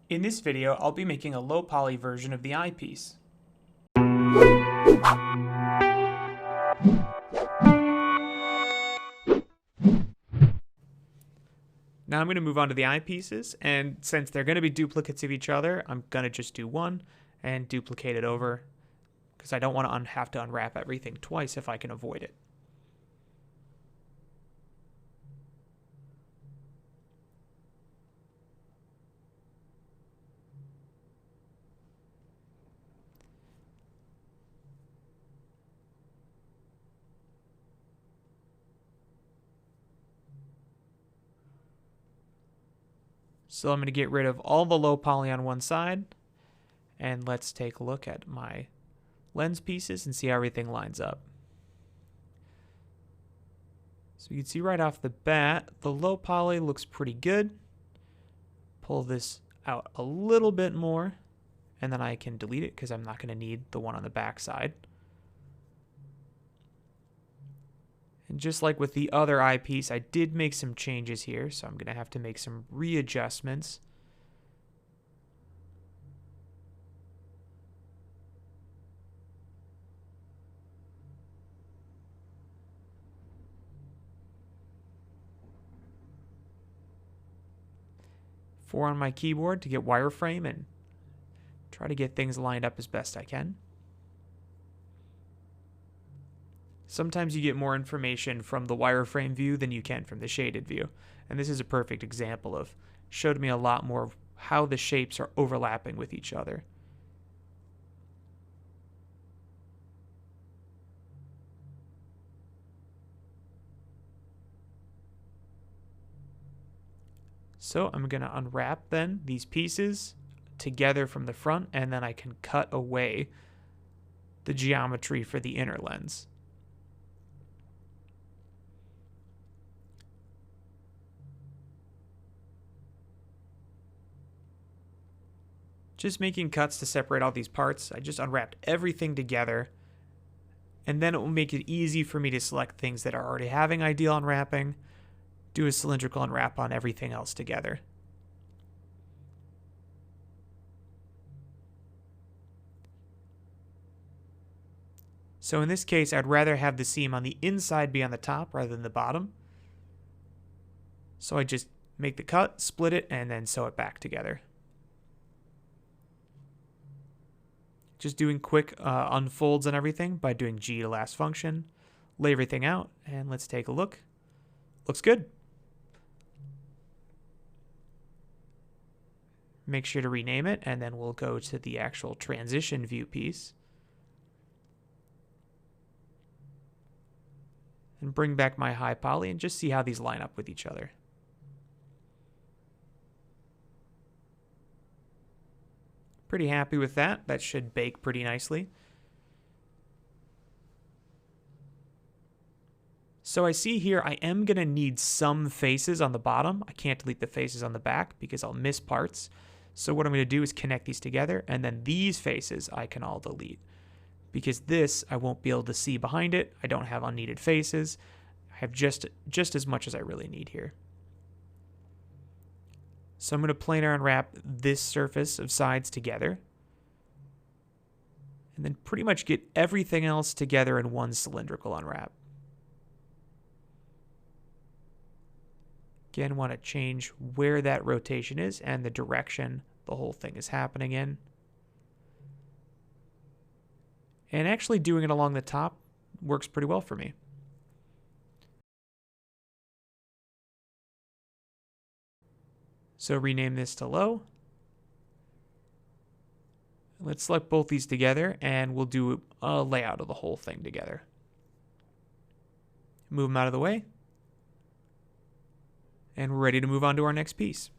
In this video, I'll be making a low poly version of the eyepiece. Now I'm going to move on to the eyepieces, and since they're going to be duplicates of each other, I'm going to just do one and duplicate it over, because I don't want to have to unwrap everything twice if I can avoid it. So I'm going to get rid of all the low poly on one side, and let's take a look at my lens pieces and see how everything lines up. So you can see right off the bat, the low poly looks pretty good. Pull this out a little bit more, and then I can delete it because I'm not going to need the one on the back side. And just like with the other eyepiece, I did make some changes here, so I'm going to have to make some readjustments. Four on my keyboard to get wireframe and try to get things lined up as best I can. Sometimes you get more information from the wireframe view than you can from the shaded view. And this is a perfect example of, showed me a lot more of how the shapes are overlapping with each other. So I'm going to unwrap then these pieces together from the front, and then I can cut away the geometry for the inner lens. Just making cuts to separate all these parts. I just unwrapped everything together, and then it will make it easy for me to select things that are already having ideal unwrapping, do a cylindrical unwrap on everything else together. So in this case, I'd rather have the seam on the inside be on the top rather than the bottom. So I just make the cut, split it, and then sew it back together. Just doing quick unfolds and everything by doing G to last function. Lay everything out, and let's take a look. Looks good. Make sure to rename it, and then we'll go to the actual transition view piece. And bring back my high poly and just see how these line up with each other. Pretty happy with that. That should bake pretty nicely. So I see here I am going to need some faces on the bottom. I can't delete the faces on the back because I'll miss parts. So what I'm going to do is connect these together, and then these faces I can all delete. Because this I won't be able to see behind it. I don't have unneeded faces. I have just as much as I really need here. So I'm going to planar unwrap this surface of sides together, and then pretty much get everything else together in one cylindrical unwrap. Again, want to change where that rotation is and the direction the whole thing is happening in. And actually doing it along the top works pretty well for me. So rename this to low. Let's select both these together, and we'll do a layout of the whole thing together. Move them out of the way. And we're ready to move on to our next piece.